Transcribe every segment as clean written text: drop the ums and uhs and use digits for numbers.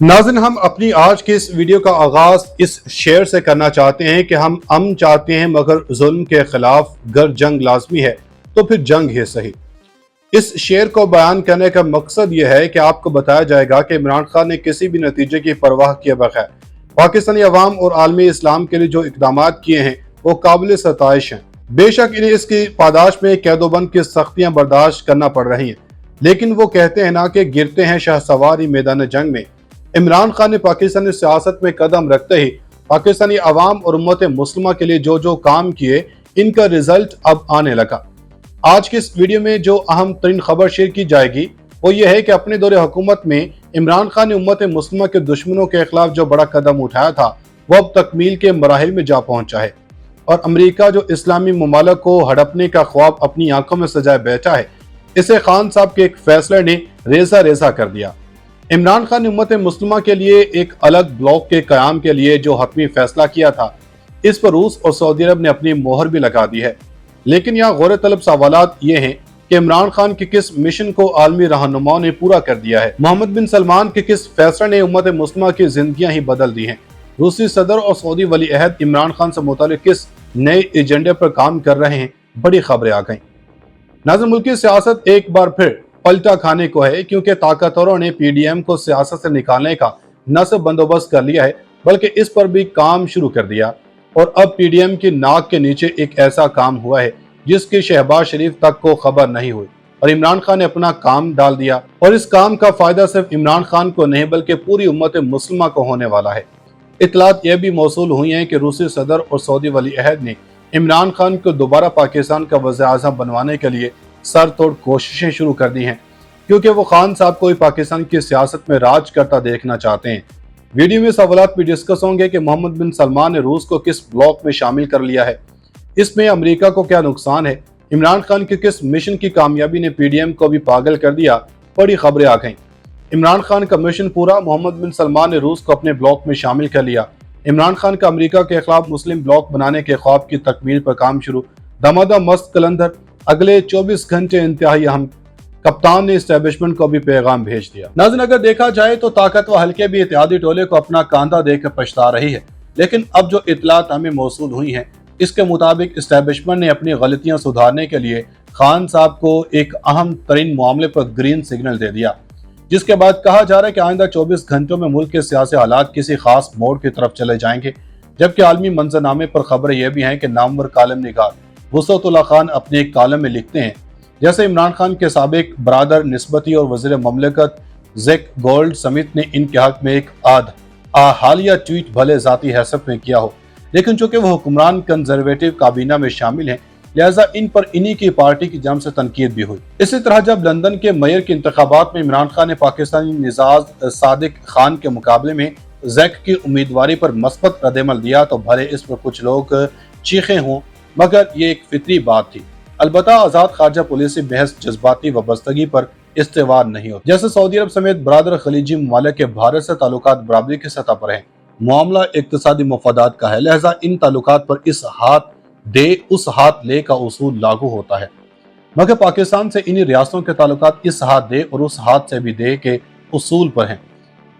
नाज़रीन, हम अपनी आज की इस वीडियो का आगाज इस शेर से करना चाहते हैं कि हम अमन चाहते हैं मगर जुल्म के खिलाफ गर जंग लाजमी है तो फिर जंग ही सही। इस शेर को बयान करने का मकसद यह है कि आपको बताया जाएगा कि इमरान खान ने किसी भी नतीजे की परवाह किए बगैर पाकिस्तानी अवाम और आलमी इस्लाम के लिए जो इकदाम किए हैं वो काबिल सताइश हैं। बेशक इन्हें इसकी पादाश में कैदोबंद की सख्तियां बर्दाश्त करना पड़ रही हैं, लेकिन वो कहते हैं ना कि गिरते हैं शाहसवारी मैदान जंग में। इमरान खान ने पाकिस्तानी सियासत में कदम रखते ही पाकिस्तानी अवाम और उम्मत मुस्लिमा के लिए जो जो काम किए, इनका रिजल्ट अब आने लगा। आज की इस वीडियो में जो अहम तरीन खबर शेयर की जाएगी वो ये है कि अपने दौरे हुकूमत में इमरान खान ने उम्मत मुस्लिमा के दुश्मनों के खिलाफ जो बड़ा कदम उठाया था वो अब तकमील के मराहिल में जा पहुंचा है और अमरीका जो इस्लामी ममालिक को हड़पने का ख्वाब अपनी आंखों में सजाए बैठा है, इसे खान साहब के एक फैसले ने रेजा रेजा कर दिया। इमरान खान ने उम्मत मुस्लिमा के लिए एक अलग ब्लॉक के क़याम के लिए जो हतमी फैसला किया था, इस पर रूस और सऊदी अरब ने अपनी मोहर भी लगा दी है। लेकिन यहाँ गौर तलब सवालात ये हैं कि इमरान खान के किस मिशन को आलमी रहनुमाओं ने पूरा कर दिया है। मोहम्मद बिन सलमान के किस फैसले ने उम्मत मुस्लिमा की जिंदगियां ही बदल दी हैं। रूसी सदर और सऊदी वली अहद इमरान खान से मुतालिक किस नए एजेंडे पर काम कर रहे हैं, बड़ी खबरें आ गईं। नाज़रीन, मुल्क की सियासत एक बार फिर पलटा खाने को है, क्योंकि ताकतवरों ने पीडीएम को सियासत से निकालने का न सिर्फ बंदोबस्त कर लिया है बल्कि इस पर भी काम शुरू कर दिया। और अब पीडीएम की नाक के नीचे एक ऐसा काम हुआ है जिसकी शहबाज शरीफ तक को खबर नहीं हुई और इमरान खान ने अपना काम डाल दिया। और इस काम का फायदा सिर्फ इमरान खान को नहीं बल्कि पूरी उम्मत मुस्लिमा को होने वाला है। इतलात यह भी मौसूल हुई हैं कि रूसी सदर और सऊदी वली अहद ने इमरान खान को दोबारा पाकिस्तान का वज़ीर-ए-आज़म बनवाने के लिए सर तोड़ कोशिशें शुरू कर दी हैं, क्योंकि वो खान साहब को पाकिस्तान की सियासत में राज करता देखना चाहते हैं। वीडियो में सवालात भी डिस्कस होंगे कि मोहम्मद बिन सलमान ने रूस को किस ब्लॉक में शामिल कर लिया है, इसमें अमेरिका को क्या नुकसान है, इमरान खान के किस मिशन की कामयाबी ने पीडीएम को भी पागल कर दिया, बड़ी खबरें आ गईं। इमरान खान का मिशन पूरा, मोहम्मद बिन सलमान ने रूस को अपने ब्लॉक में शामिल कर लिया। इमरान खान का अमेरिका के खिलाफ मुस्लिम ब्लॉक बनाने के ख्वाब की तकमील पर काम शुरू, दमादम मस्त कलंदर, अगले 24 घंटे इंतहाई अहम। कप्तान ने एस्टेब्लिशमेंट को भी पैगाम भेज दिया। नाज़रीन, अगर देखा जाए तो ताकत व हल्के भी इत्तेहादी टोले को अपना कांधा देकर पछता रही है, लेकिन अब जो इतलात हमें मौसूल हुई हैं इसके मुताबिक एस्टेब्लिशमेंट ने अपनी गलतियां सुधारने के लिए खान साहब को एक अहम तरीन मामले पर ग्रीन सिग्नल दे दिया, जिसके बाद कहा जा रहा है कि आइंदा 24 घंटों में मुल्क के सियासी हालात किसी खास मोड़ की तरफ चले जाएंगे। जबकि आलमी मंजरनामे पर खबरें यह भी हैं कि नामवर कालम निगार वुसअतुल्लाह खान अपने एक कालम में लिखते हैं, जैसे इमरान खान के साबिक बरादर निस्बती और वज़ीर ममलकत ज़ेक गोल्ड समित ने इनके हक में एक हालिया ट्वीट भले ज़ाती हैसियत में किया हो, लेकिन चूंकि वो हुक्मरान कंजर्वेटिव काबीना में शामिल हैं, लिहाजा इन पर इन्हीं की पार्टी की जानिब से तनकीद भी हुई। इसी तरह जब लंदन के मेयर के इंतखाबात में इमरान खान ने पाकिस्तानी निजाज सादिक खान के मुकाबले में ज़ेक की उम्मीदवारी पर मस्बत रद्दअमल दिया तो भले इस पर कुछ लोग चीखे हों, मगर ये एक फितरी बात थी। अलबत्ता आज़ाद खारजा पॉलिसी महज जज्बाती वाबस्तगी पर इस्तेवार नहीं होती। जैसे सऊदी अरब समेत बरादर खलीजी ममालिक के भारत से ताल्लुकात बराबरी की सतह पर हैं, मामला इक्तिसादी मफादात का है, लिहाजा इन ताल्लुकात पर इस हाथ दे उस हाथ ले का उसूल लागू होता है। मगर पाकिस्तान से इन्हीं रियासतों के ताल्लुकात इस हाथ दे और उस हाथ से भी दे के उसूल पर हैं।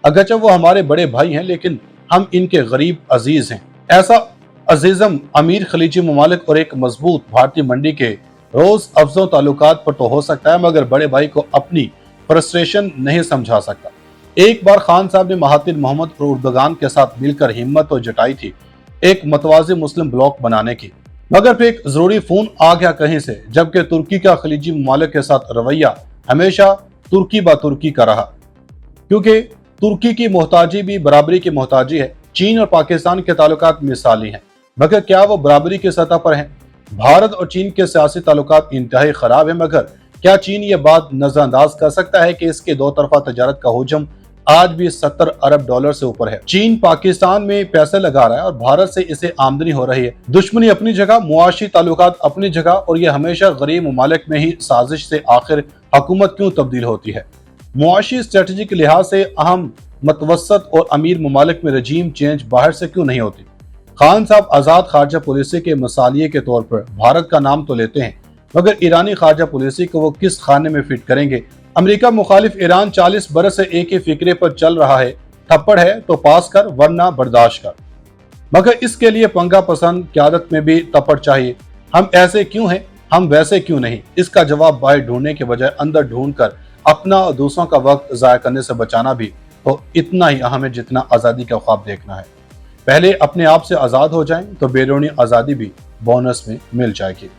अगरचे वो हमारे बड़े भाई हैं, लेकिन हम इनके गरीब अजीज हैं। ऐसा अजीजम अमीर खलीजी ममालिक और एक मजबूत भारतीय मंडी के रोज अफजों ताल्लुकात पर तो हो सकता है, मगर बड़े भाई को अपनी फ्रस्ट्रेशन नहीं समझा सकता। एक बार खान साहब ने महातिर मोहम्मद और उर्दगान के साथ मिलकर हिम्मत तो जुटाई थी एक मतवाज़ी मुस्लिम ब्लॉक बनाने की, मगर फिर एक जरूरी फोन आ गया कहीं से, जबकि तुर्की का खलीजी ममालिक के साथ रवैया हमेशा तुर्की बा तुर्की का रहा, क्योंकि तुर्की की मोहताजी भी बराबरी की मोहताजी है। चीन और पाकिस्तान के ताल्लुकात मिसाली हैं, मगर क्या वो बराबरी की सतह पर हैं? भारत और चीन के सियासी ताल्लुकात इंतहाई खराब है, मगर क्या चीन ये बात नजरअंदाज कर सकता है कि इसके दो तरफा तजारत का हुजम आज भी 70 अरब डॉलर से ऊपर है? चीन पाकिस्तान में पैसे लगा रहा है और भारत से इसे आमदनी हो रही है। दुश्मनी अपनी जगह, मुआशी ताल्लुकात अपनी जगह, और ये हमेशा गरीब ममालिक में ही साजिश से आखिर हुकूमत क्यों तब्दील होती है? मुआशी स्ट्रेटजी के लिहाज से अहम मतवसत और अमीर ममालिक में रजीम चेंज बाहर से क्यों नहीं होती? खान साहब आज़ाद खारजा पॉलिसी के मसालिये के तौर पर भारत का नाम तो लेते हैं, मगर ईरानी खारजा पॉलिसी को वो किस खाने में फिट करेंगे? अमेरिका मुखालिफ ईरान 40 बरस से एक ही फिक्रे पर चल रहा है थप्पड़ है तो पास कर वरना बर्दाश्त कर। मगर इसके लिए पंगा पसंद क़यादत में भी तपड़ चाहिए। हम ऐसे क्यों हैं, हम वैसे क्यों नहीं, इसका जवाब बाहर ढूंढने के बजाय अंदर ढूंढ कर अपना और दूसरों का वक्त ज़ाया करने से बचाना भी तो इतना ही अहम है जितना आज़ादी का ख्वाब देखना है। पहले अपने आप से आज़ाद हो जाएं तो बैरूनी आज़ादी भी बोनस में मिल जाएगी।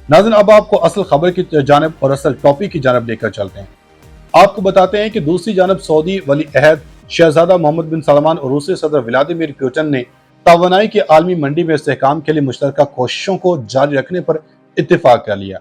नाज़रीन, अब आपको असल खबर की जानिब और असल टॉपिक की जानिब लेकर चलते हैं। आपको बताते हैं कि दूसरी जानब सऊदी वली अहद शहजादा मोहम्मद बिन सलमान और रूसी सदर व्लादिमीर पुतिन ने तवानाई की आलमी मंडी में इस्तेहकाम के लिए मुश्तरका कोशिशों को जारी रखने पर इत्तेफाक कर लिया।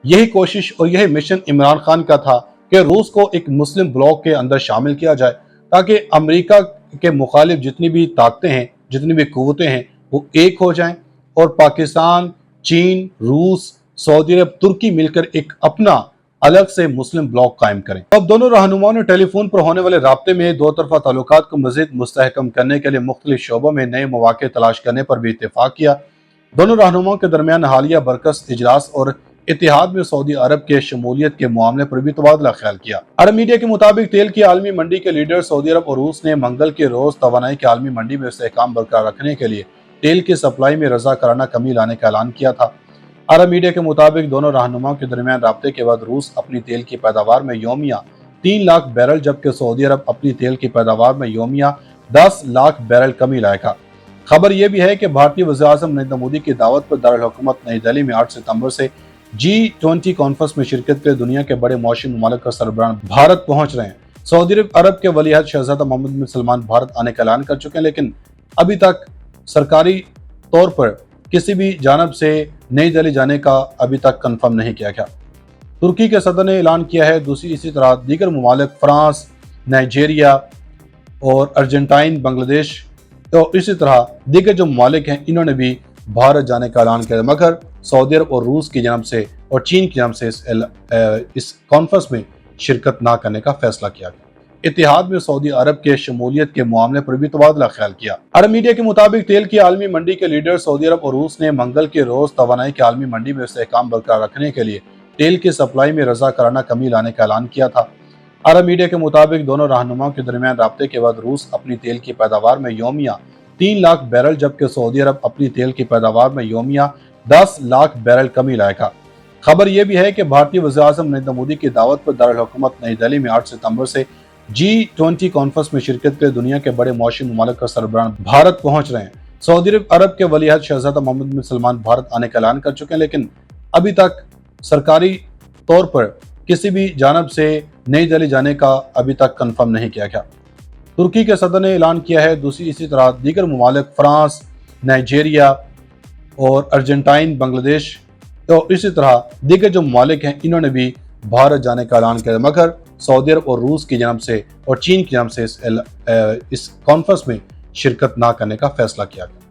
यही कोशिश और यही मिशन इमरान खान का था कि रूस को एक मुस्लिम ब्लॉक के अंदर शामिल किया जाए ताकि अमेरिका के मुखालिफ जितनी भी ताकतें हैं, जितनी भी कुव्वतें हैं, वो एक हो जाएं और पाकिस्तान, चीन, रूस, सऊदी अरब, तुर्की मिलकर एक अपना अलग से मुस्लिम ब्लॉक कायम करें। अब दोनों रहनुमाओं ने टेलीफोन पर होने वाले राब्ते में दो तरफा ताल्लुकात को मजीद मुस्तहकम करने के लिए मुख्तलिफ शोबों में नए मौके तलाश करने पर भी इत्तेफाक किया। दोनों रहनुमाओं के दरमियान हालिया बरकस इजलास और इत्तेहाद में सऊदी अरब के शमूलियत के मामले पर भी तबादला ख्याल किया। अरब मीडिया के मुताबिक तेल की आलमी मंडी के लीडर सऊदी अरब और रूस ने मंगल के रोज तवानाई की आलमी मंडी में इस्तेहकाम बरकरार रखने के लिए तेल की सप्लाई में रजा कराना कमी लाने का ऐलान किया था। अरब मीडिया के मुताबिक दोनों रहनुमाओं के दरमियान राब्ते के बाद रूस अपनी तेल की पैदावार में योमिया 3 लाख बैरल जबकि सऊदी अरब अपनी तेल की पैदावार में योमिया 10 लाख बैरल कमी लाएगा। खबर यह भी है कि भारतीय वज़ीर-ए-आज़म नरेंद्र मोदी की दावत पर दारुल हुकूमत नई दिल्ली में 8 सितंबर से G20 कॉन्फ्रेंस में शिरकत के लिए दुनिया के बड़े मौसमी ममालिक का सरबराह भारत पहुंच रहे हैं। सऊदी अरब के वलीअहद शहजादा मोहम्मद बिन सलमान भारत आने का ऐलान कर चुके हैं, लेकिन अभी तक सरकारी तौर पर किसी भी जानब से नई दिल्ली जाने का अभी तक कंफर्म नहीं किया गया। तुर्की के सदर ने ऐलान किया है। इसी तरह दीगर ममालिक फ्रांस, नाइजीरिया और अर्जेंटाइन, बांग्लादेश और इसी तरह दीगर जो ममालिक हैं, इन्होंने भी भारत जाने का ऐलान किया, मगर सऊदी अरब और रूस की जानब से और चीन की जानब से इस कॉन्फ्रेंस में शिरकत ना करने का फैसला किया गया। इत्तेहाद में सऊदी अरब के शमूलियत के मामले पर भी तबादला ख्याल किया। अरब मीडिया के मुताबिक तेल की आलमी मंडी के लीडर सऊदी अरब और रूस ने मंगल के रोज तवानाई की आलमी मंडी में इस्तेहकाम बरकरार रखने के लिए तेल की सप्लाई में रजा कराना कमी लाने का ऐलान किया था। अरब मीडिया के मुताबिक दोनों रहनुमाओं के दरमियान राब्ते के बाद रूस अपनी तेल की पैदावार में योमिया 3 लाख बैरल जबकि सऊदी अरब अपनी तेल की पैदावार में योमिया 10 लाख बैरल कमी लाएगा। खबर यह भी है कि भारतीय वज़ीर-ए-आज़म नरेंद्र मोदी की दावत पर दारुल हुकूमत नई दिल्ली में 8 सितंबर से G20 कॉन्फ्रेंस में शिरकत के लिए दुनिया के बड़े मौसमी ममालिक का सरबराह भारत पहुंच रहे हैं। सऊदी अरब के वलीअहद शहजादा मोहम्मद बिन सलमान भारत आने का ऐलान कर चुके हैं, लेकिन अभी तक सरकारी तौर पर किसी भी जानब से नई दिल्ली जाने का अभी तक कंफर्म नहीं किया गया। तुर्की के सदर ने ऐलान किया है। इसी तरह दीगर ममालिक फ्रांस, नाइजीरिया और अर्जेंटाइन, बांग्लादेश और इसी तरह दीगर जो ममालिक हैं, इन्होंने भी भारत जाने का ऐलान किया, मगर सऊदी अरब और रूस की जानब से और चीन की जानब से इस कॉन्फ्रेंस में शिरकत ना करने का फैसला किया गया।